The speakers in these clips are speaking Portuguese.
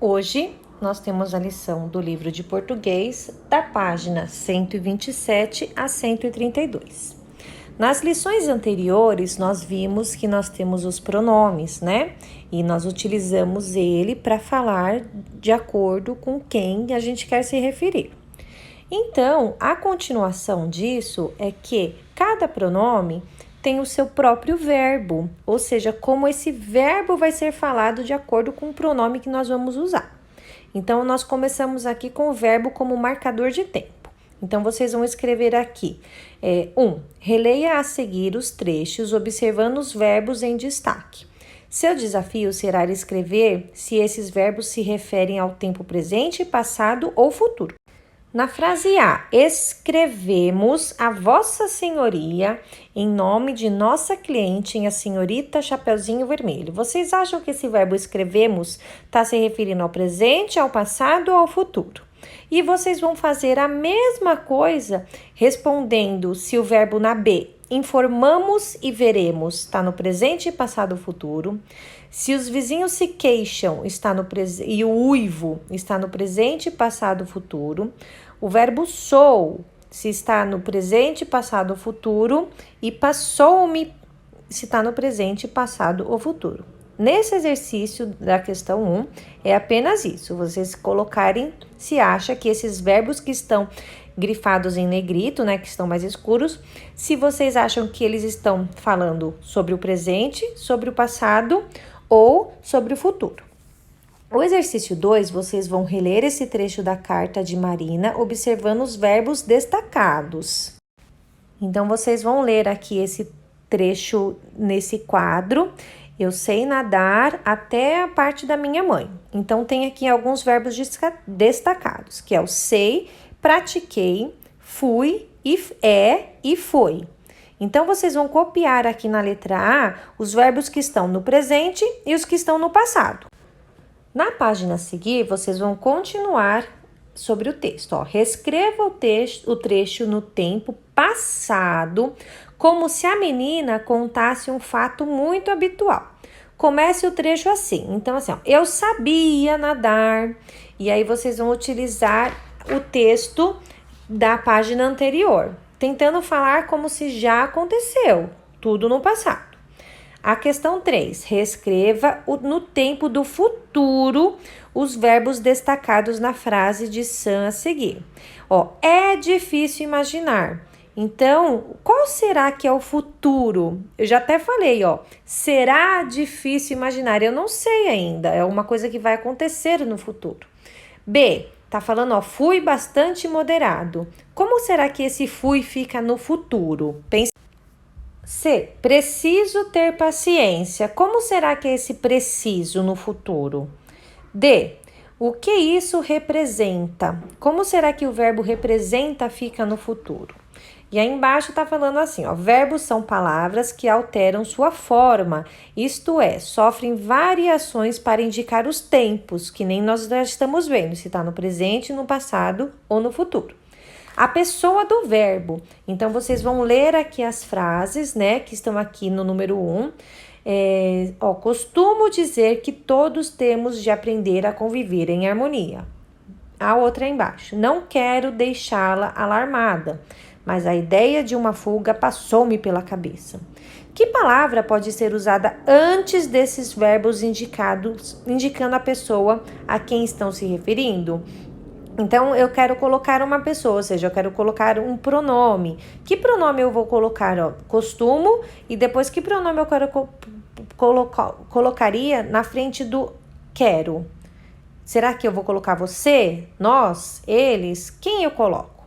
Hoje nós temos a lição do livro de português, da página 127 a 132. Nas lições anteriores, nós vimos que nós temos os pronomes, né? E nós utilizamos ele para falar de acordo com quem a gente quer se referir. Então, a continuação disso é que cada pronome tem o seu próprio verbo, ou seja, como esse verbo vai ser falado de acordo com o pronome que nós vamos usar. Então, nós começamos aqui com o verbo como marcador de tempo. Então, vocês vão escrever aqui. Releia a seguir os trechos, observando os verbos em destaque. Seu desafio será escrever se esses verbos se referem ao tempo presente, passado ou futuro. Na frase A, escrevemos a Vossa Senhoria em nome de nossa cliente, a senhorita Chapeuzinho Vermelho. Vocês acham que esse verbo escrevemos está se referindo ao presente, ao passado ou ao futuro? E vocês vão fazer a mesma coisa respondendo se o verbo na B, informamos e veremos, está no presente, passado ou futuro. Se os vizinhos se queixam está no e o uivo está no presente, passado ou futuro. O verbo sou, se está no presente, passado ou futuro. E passou-me, se está no presente, passado ou futuro. Nesse exercício da questão 1, é apenas isso. Vocês colocarem se acha que esses verbos que estão grifados em negrito, né, que estão mais escuros, se vocês acham que eles estão falando sobre o presente, sobre o passado ou sobre o futuro. O exercício 2, vocês vão reler esse trecho da carta de Marina, observando os verbos destacados. Então, vocês vão ler aqui esse trecho nesse quadro. Eu sei nadar até a parte da minha mãe. Então, tem aqui alguns verbos destacados, que é o sei, pratiquei, fui, e foi. Então, vocês vão copiar aqui na letra A os verbos que estão no presente e os que estão no passado. Na página a seguir, vocês vão continuar sobre o texto. Reescreva o trecho no tempo passado, como se a menina contasse um fato muito habitual. Comece o trecho assim. Então, assim, eu sabia nadar. E aí, vocês vão utilizar o texto da página anterior, tentando falar como se já aconteceu, tudo no passado. A questão 3, reescreva no tempo do futuro os verbos destacados na frase de Sam a seguir. É difícil imaginar. Então, qual será que é o futuro? Eu já até falei, será difícil imaginar. Eu não sei ainda, é uma coisa que vai acontecer no futuro. B, tá falando, fui bastante moderado. Como será que esse fui fica no futuro? C, preciso ter paciência. Como será que é esse preciso no futuro? D, o que isso representa? Como será que o verbo representa fica no futuro? E aí embaixo tá falando assim, verbos são palavras que alteram sua forma, isto é, sofrem variações para indicar os tempos, que nem nós já estamos vendo, se tá no presente, no passado ou no futuro. A pessoa do verbo. Então, vocês vão ler aqui as frases, né, que estão aqui no número 1. Costumo dizer que todos temos de aprender a conviver em harmonia. A outra aí embaixo. Não quero deixá-la alarmada, mas a ideia de uma fuga passou-me pela cabeça. Que palavra pode ser usada antes desses verbos indicando a pessoa a quem estão se referindo? Então, eu quero colocar uma pessoa, ou seja, eu quero colocar um pronome. Que pronome eu vou colocar? Costumo, e depois que pronome eu quero colocaria na frente do quero? Será que eu vou colocar você, nós, eles? Quem eu coloco?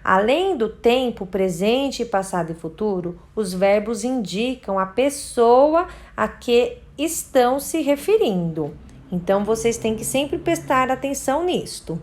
Além do tempo presente, passado e futuro, os verbos indicam a pessoa a que estão se referindo. Então, vocês têm que sempre prestar atenção nisto.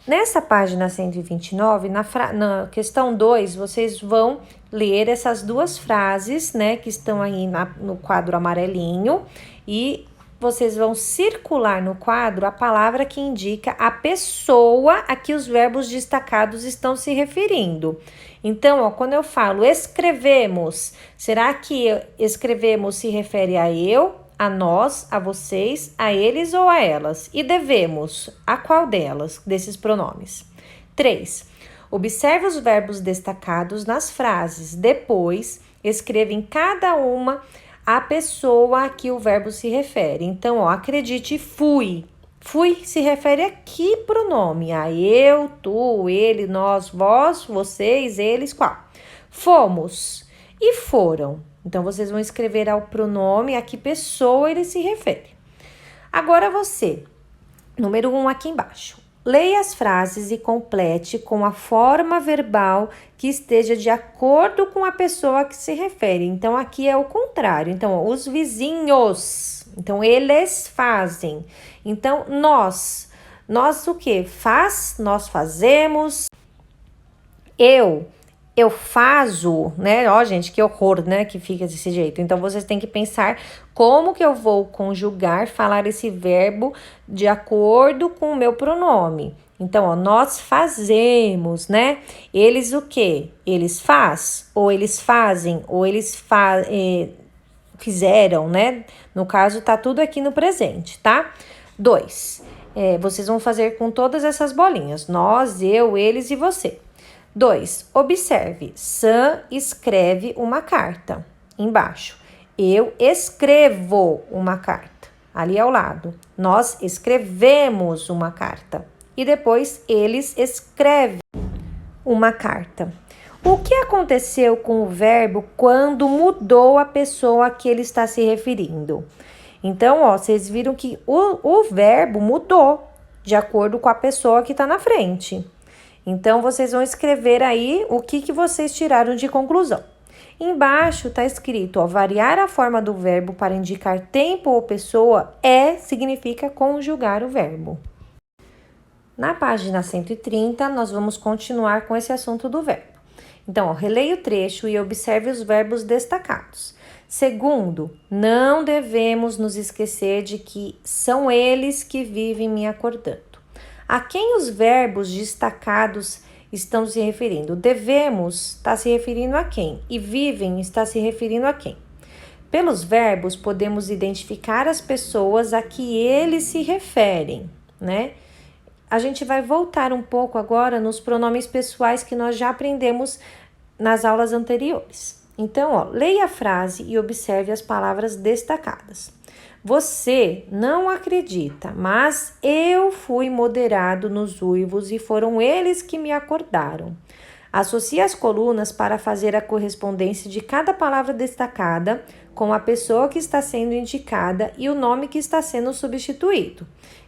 Nessa página 129, na questão 2, vocês vão ler essas duas frases, né, que estão aí no quadro amarelinho, e vocês vão circular no quadro a palavra que indica a pessoa a que os verbos destacados estão se referindo. Então, quando eu falo escrevemos, será que escrevemos se refere a eu, a nós, a vocês, a eles ou a elas. E devemos, a qual delas, desses pronomes? 3. Observe os verbos destacados nas frases. Depois, escreva em cada uma a pessoa a que o verbo se refere. Então, ó, acredite, fui. Fui se refere a que pronome? A eu, tu, ele, nós, vós, vocês, eles, qual? Fomos e foram. Então, vocês vão escrever ao pronome a que pessoa ele se refere. Agora você, número 1 aqui embaixo. Leia as frases e complete com a forma verbal que esteja de acordo com a pessoa a que se refere. Então, aqui é o contrário. Então, ó, os vizinhos. Então, eles fazem. Então, nós. Nós o quê? Faz, nós fazemos. Eu faço, né? Ó, gente, que horror, né? Que fica desse jeito. Então, vocês têm que pensar como que eu vou conjugar, falar esse verbo de acordo com o meu pronome. Então, ó, nós fazemos, né? Eles o quê? Eles faz, ou eles fazem, ou eles fizeram, né? No caso, tá tudo aqui no presente, tá? 2. Vocês vão fazer com todas essas bolinhas. Nós, eu, eles e você. 2. Observe. Sam escreve uma carta. Embaixo. Eu escrevo uma carta. Ali ao lado. Nós escrevemos uma carta. E depois, eles escrevem uma carta. O que aconteceu com o verbo quando mudou a pessoa a que ele está se referindo? Então, ó, vocês viram que o verbo mudou de acordo com a pessoa que está na frente. Então, vocês vão escrever aí o que vocês tiraram de conclusão. Embaixo está escrito, ó, variar a forma do verbo para indicar tempo ou pessoa significa conjugar o verbo. Na página 130, nós vamos continuar com esse assunto do verbo. Então, ó, releia o trecho e observe os verbos destacados. Segundo, não devemos nos esquecer de que são eles que vivem me acordando. A quem os verbos destacados estão se referindo? Devemos está se referindo a quem? E vivem está se referindo a quem? Pelos verbos, podemos identificar as pessoas a que eles se referem, né? A gente vai voltar um pouco agora nos pronomes pessoais que nós já aprendemos nas aulas anteriores. Então, ó, leia a frase e observe as palavras destacadas. Você não acredita, mas eu fui moderado nos uivos e foram eles que me acordaram. Associe as colunas para fazer a correspondência de cada palavra destacada com a pessoa que está sendo indicada e o nome que está sendo substituído.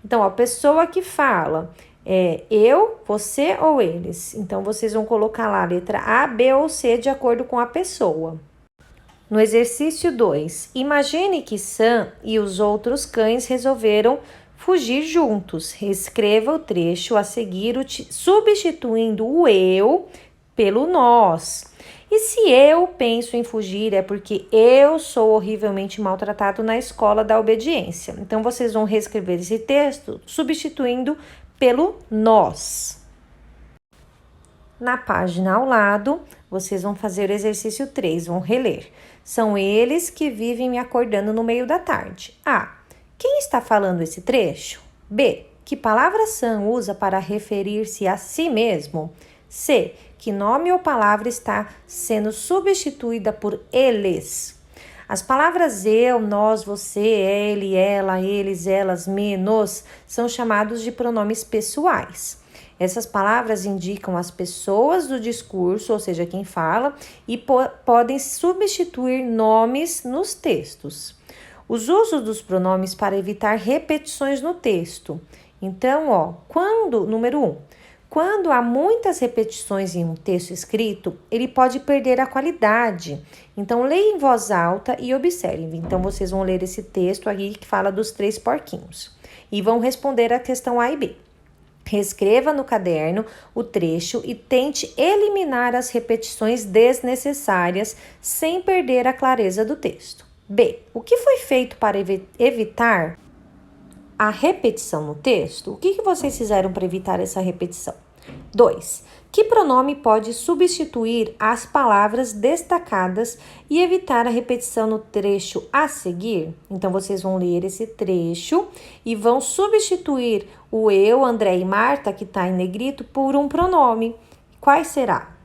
Então, a pessoa que fala é eu, você ou eles. Então, vocês vão colocar lá a letra A, B ou C de acordo com a pessoa. No exercício 2, imagine que Sam e os outros cães resolveram fugir juntos. Reescreva o trecho a seguir, substituindo o eu pelo nós. E se eu penso em fugir é porque eu sou horrivelmente maltratado na escola da obediência. Então, vocês vão reescrever esse texto substituindo pelo nós. Na página ao lado, vocês vão fazer o exercício 3, vão reler. São eles que vivem me acordando no meio da tarde. A. Quem está falando esse trecho? B. Que palavra Sam usa para referir-se a si mesmo? C. Que nome ou palavra está sendo substituída por eles? As palavras eu, nós, você, ele, ela, eles, elas, me, nos são chamados de pronomes pessoais. Essas palavras indicam as pessoas do discurso, ou seja, quem fala, e podem substituir nomes nos textos. Os usos dos pronomes para evitar repetições no texto. Então, ó, número 1, quando há muitas repetições em um texto escrito, ele pode perder a qualidade. Então, leia em voz alta e observe. Então, vocês vão ler esse texto aqui que fala dos 3 porquinhos e vão responder a questão A e B. Reescreva no caderno o trecho e tente eliminar as repetições desnecessárias sem perder a clareza do texto. B. O que foi feito para evitar a repetição no texto? O que vocês fizeram para evitar essa repetição? 2. Que pronome pode substituir as palavras destacadas e evitar a repetição no trecho a seguir? Então, vocês vão ler esse trecho e vão substituir o eu, André e Marta, que está em negrito, por um pronome. Quais será?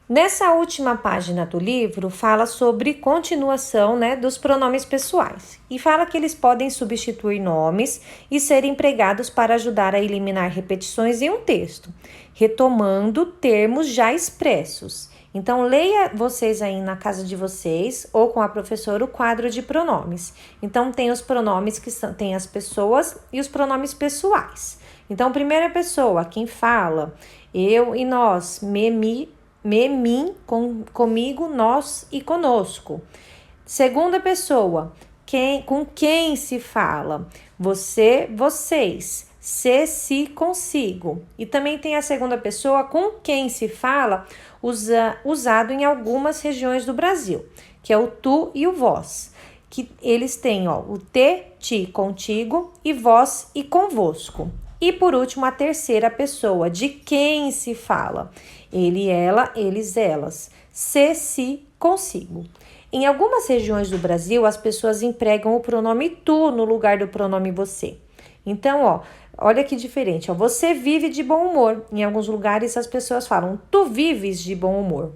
Nessa última página do livro, fala sobre continuação, dos pronomes pessoais. E fala que eles podem substituir nomes e ser empregados para ajudar a eliminar repetições em um texto, retomando termos já expressos. Então, leia vocês aí na casa de vocês ou com a professora o quadro de pronomes. Então, tem os pronomes tem as pessoas e os pronomes pessoais. Então, primeira pessoa, quem fala, eu e nós, me, mim, comigo, nós e conosco. Segunda pessoa, com quem se fala, você, vocês, se, consigo. E também tem a segunda pessoa com quem se fala, usado em algumas regiões do Brasil, que é o tu e o vós, que eles têm o te, ti, contigo e vós e convosco. E por último, a terceira pessoa, de quem se fala, ele, ela, eles, elas, se, consigo. Em algumas regiões do Brasil, as pessoas empregam o pronome tu no lugar do pronome você. Então, olha que diferente. Você vive de bom humor. Em alguns lugares, as pessoas falam, tu vives de bom humor.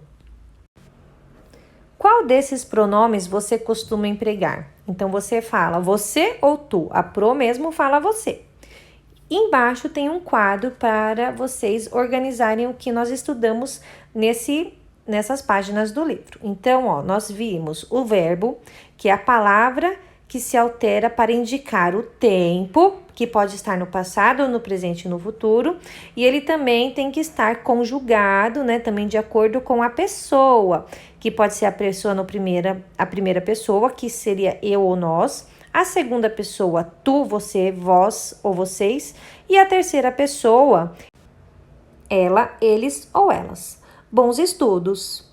Qual desses pronomes você costuma empregar? Então, você fala você ou tu. A pro mesmo fala você. Embaixo tem um quadro para vocês organizarem o que nós estudamos nessas páginas do livro. Então, nós vimos o verbo, que é a palavra que se altera para indicar o tempo, que pode estar no passado, no presente e no futuro. E ele também tem que estar conjugado, também de acordo com a pessoa, que pode ser a primeira pessoa, que seria eu ou nós. A segunda pessoa, tu, você, vós ou vocês. E a terceira pessoa, ela, eles ou elas. Bons estudos!